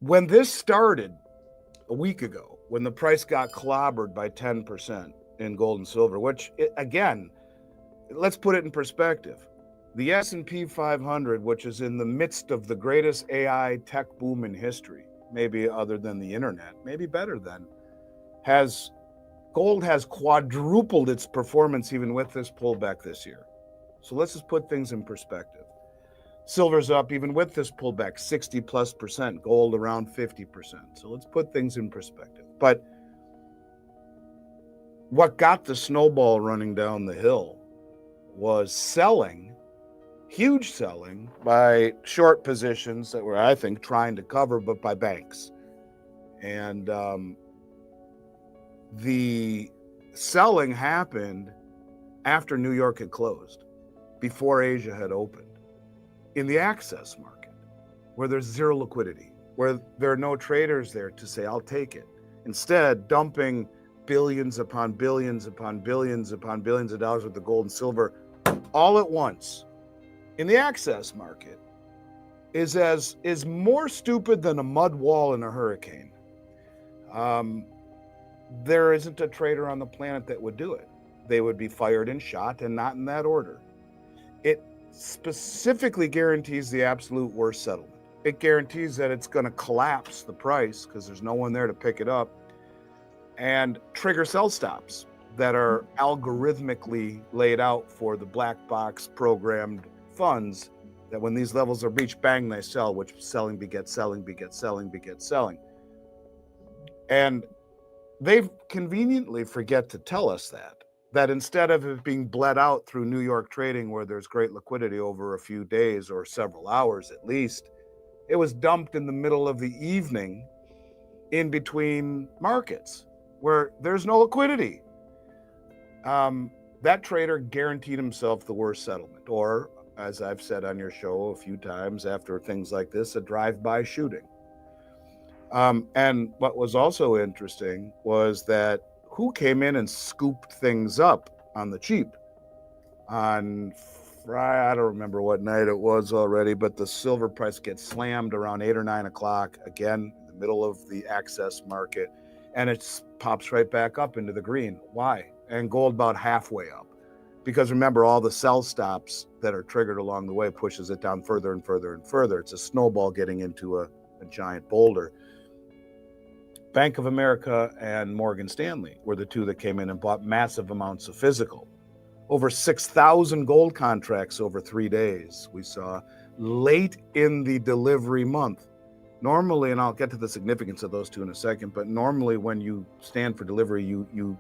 When this started a week ago, when the price got clobbered by 10% in gold and silver, which again, let's put it in perspective. The S&P 500, which is in the midst of the greatest AI tech boom in history, maybe other than the internet, maybe better than, gold has quadrupled its performance even with this pullback this year. So let's just put things in perspective. Silver's up even with this pullback, 60+%, gold around 50%. So let's put things in perspective. But what got the snowball running down the hill was selling, huge selling by short positions that were, I think, trying to cover, but by banks. And the selling happened after New York had closed, before Asia had opened, in the access market, where there's zero liquidity, where there are no traders there to say, I'll take it. Instead, dumping billions upon billions upon billions upon billions of dollars worth of gold and silver all at once in the access market is more stupid than a mud wall in a hurricane. There isn't a trader on the planet that would do it. They would be fired and shot, and not in that order. It specifically guarantees the absolute worst settlement. It guarantees that it's going to collapse the price because there's no one there to pick it up, and trigger sell stops that are algorithmically laid out for the black box programmed funds that when these levels are reached, bang, they sell, which selling begets selling begets selling begets selling. And they conveniently forget to tell us that instead of it being bled out through New York trading, where there's great liquidity over a few days or several hours at least, it was dumped in the middle of the evening in between markets where there's no liquidity. That trader guaranteed himself the worst settlement, or, as I've said on your show a few times after things like this, a drive-by shooting. And what was also interesting was that who came in and scooped things up on the cheap on Friday, I don't remember what night it was already, but the silver price gets slammed around 8 or 9 o'clock, again, in the middle of the access market, and it pops right back up into the green. Why? And gold about halfway up. Because remember, all the sell stops that are triggered along the way pushes it down further and further and further. It's a snowball getting into a giant boulder. Bank of America and Morgan Stanley were the two that came in and bought massive amounts of physical. Over 6,000 gold contracts over 3 days we saw late in the delivery month. Normally, and I'll get to the significance of those two in a second, but normally when you stand for delivery, you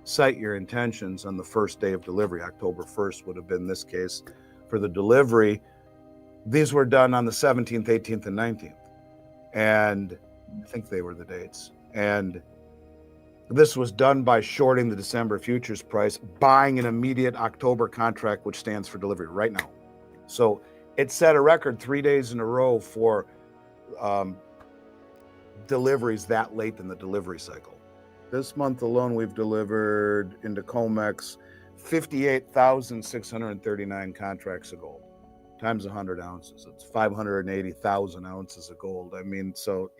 cite your intentions on the first day of delivery. October 1st would have been this case for the delivery. These were done on the 17th, 18th, and 19th. And I think they were the dates. And this was done by shorting the December futures price, buying an immediate October contract, which stands for delivery right now. So it set a record 3 days in a row for deliveries that late in the delivery cycle. This month alone, we've delivered into COMEX 58,639 contracts of gold. Times 100 ounces. It's 580,000 ounces of gold. I mean, so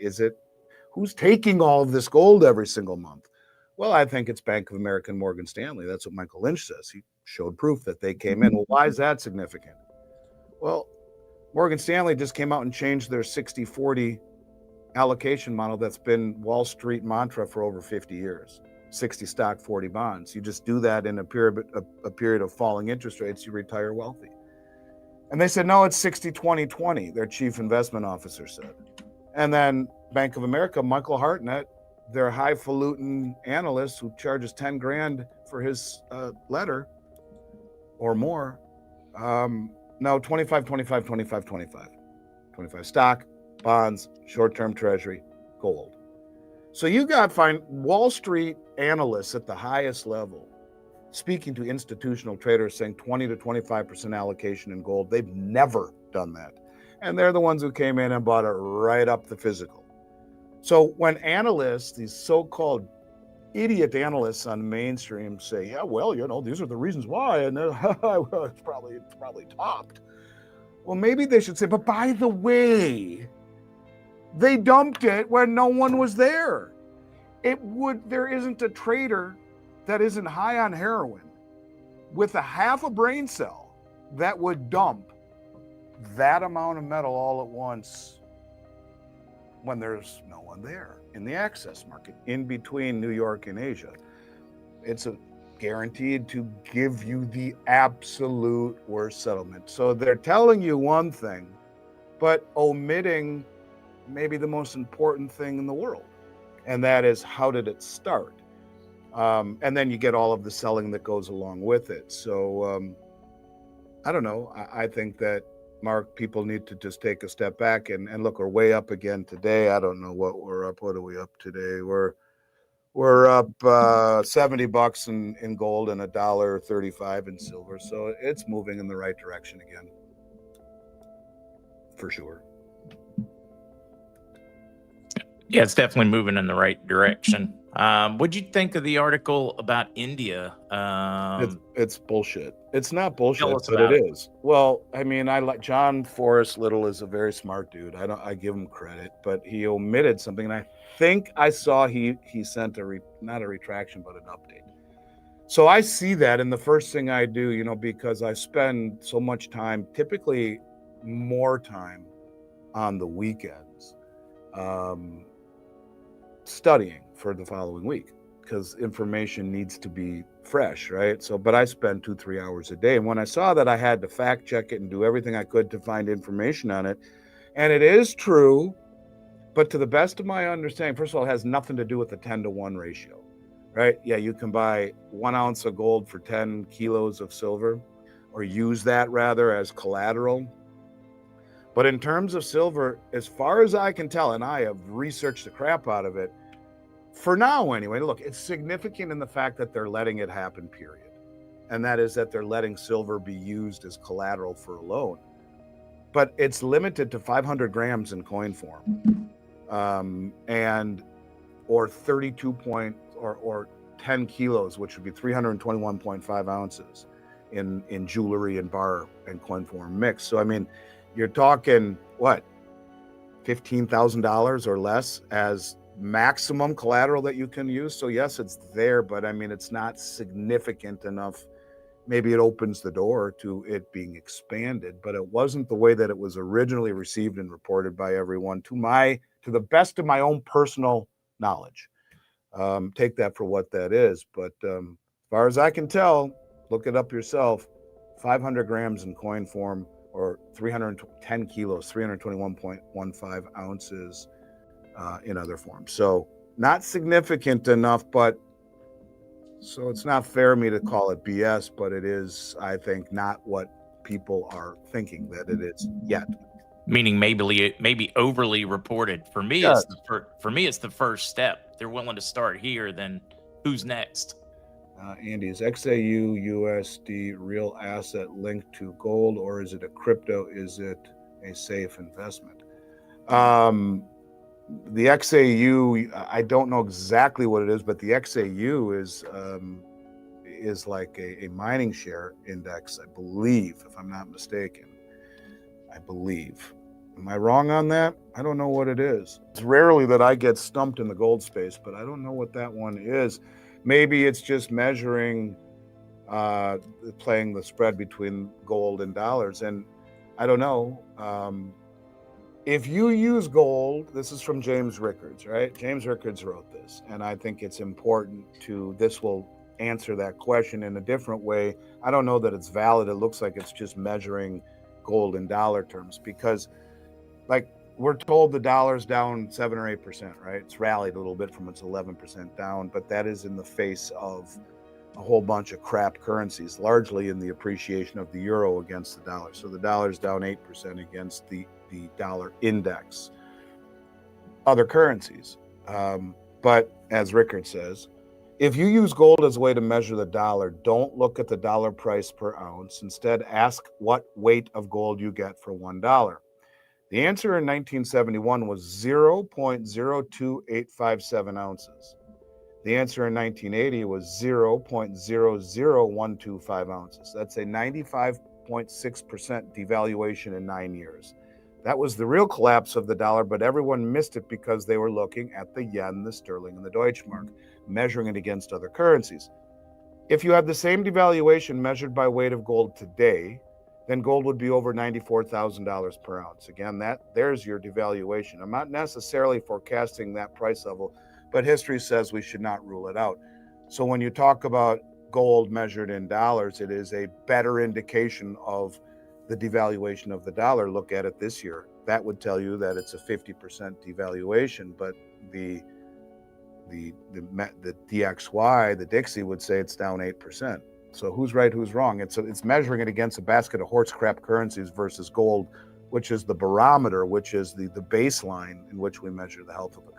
who's taking all of this gold every single month? Well, I think it's Bank of America and Morgan Stanley. That's what Michael Lynch says. He showed proof that they came in. Well, why is that significant? Well, Morgan Stanley just came out and changed their 60-40 allocation model that's been Wall Street mantra for over 50 years. 60 stock, 40 bonds. You just do that in a period of falling interest rates, you retire wealthy. And they said, no, it's 60-20-20, their chief investment officer said. And then Bank of America, Michael Hartnett, their highfalutin analyst who charges 10 grand for his letter or more, no, 25, 25, 25, 25. 25 stock, bonds, short-term treasury, gold. So you got Wall Street analysts at the highest level speaking to institutional traders saying 20 to 25% allocation in gold. They've never done that. And they're the ones who came in and bought it right up the physical. So when analysts, these so-called idiot analysts on mainstream say, yeah, well, these are the reasons why, and it's probably topped. Well, maybe they should say, but by the way, They dumped it when no one was there. There isn't a trader that isn't high on heroin with a half a brain cell that would dump that amount of metal all at once when there's no one there in the access market in between New York and Asia. It's guaranteed to give you the absolute worst settlement. So they're telling you one thing, but omitting maybe the most important thing in the world. And that is, how did it start? And then you get all of the selling that goes along with it. So I don't know. I think that, Mark, people need to just take a step back and look. We're way up again today. I don't know what we're up. What are we up today? We're up $70 in gold and $1.35 in silver. So it's moving in the right direction again, for sure. Yeah, it's definitely moving in the right direction. What'd you think of the article about India? It's bullshit. It's not bullshit, but it is. Well, I mean, I like John Forrest Little is a very smart dude. I give him credit, but he omitted something, and I think I saw he sent not a retraction, but an update. So I see that, and the first thing I do, because I spend so much time, typically more time on the weekends, studying for the following week, because information needs to be fresh, right? So, but I spend 2-3 hours a day. And when I saw that I had to fact check it and do everything I could to find information on it, and it is true, but to the best of my understanding, first of all, it has nothing to do with the 10-to-1 ratio, right? Yeah, you can buy 1 ounce of gold for 10 kilos of silver, or use that rather as collateral. But in terms of silver, as far as I can tell, and I have researched the crap out of it, for now anyway, look, it's significant in the fact that they're letting it happen, period. And that is that they're letting silver be used as collateral for a loan. But it's limited to 500 grams in coin form, or 10 kilos, which would be 321.5 ounces in jewelry and bar and coin form mix. So, I mean, you're talking, what, $15,000 or less as maximum collateral that you can use. So yes, it's there, but I mean, it's not significant enough. Maybe it opens the door to it being expanded, but it wasn't the way that it was originally received and reported by everyone, to the best of my own personal knowledge. Take that for what that is. But as far as I can tell, look it up yourself, 500 grams in coin form, or 310 kilos, 321.15 ounces in other forms. So not significant enough, but so it's not fair of me to call it BS, but it is, I think, not what people are thinking that it is yet. Meaning maybe overly reported. For me, Yes. it's the first step. They're willing to start here, then who's next? Andy, is XAU USD real asset linked to gold, or is it a crypto? Is it a safe investment? The XAU, I don't know exactly what it is, but the XAU is like a mining share index, I believe, if I'm not mistaken. I believe. Am I wrong on that? I don't know what it is. It's rarely that I get stumped in the gold space, but I don't know what that one is. Maybe it's just measuring, playing the spread between gold and dollars. And I don't know. If you use gold, this is from James Rickards, right? James Rickards wrote this, and I think it's important this will answer that question in a different way. I don't know that it's valid. It looks like it's just measuring gold in dollar terms, because like we're told the dollar's down 7 or 8%, right? It's rallied a little bit from its 11% down, but that is in the face of a whole bunch of crap currencies, largely in the appreciation of the euro against the dollar. So the dollar's down 8% against the dollar index. Other currencies. But as Rickard says, if you use gold as a way to measure the dollar, don't look at the dollar price per ounce. Instead, ask what weight of gold you get for $1. The answer in 1971 was 0.02857 ounces. The answer in 1980 was 0.00125 ounces. That's a 95.6% devaluation in 9 years. That was the real collapse of the dollar, but everyone missed it because they were looking at the yen, the sterling, and the Deutschmark, measuring it against other currencies. If you had the same devaluation measured by weight of gold today, then gold would be over $94,000 per ounce. Again, there's your devaluation. I'm not necessarily forecasting that price level, but history says we should not rule it out. So when you talk about gold measured in dollars, it is a better indication of the devaluation of the dollar. Look at it this year. That would tell you that it's a 50% devaluation, but the DXY, the Dixie, would say it's down 8%. So who's right, who's wrong? It's measuring it against a basket of horse crap currencies versus gold, which is the barometer, which is the baseline in which we measure the health of the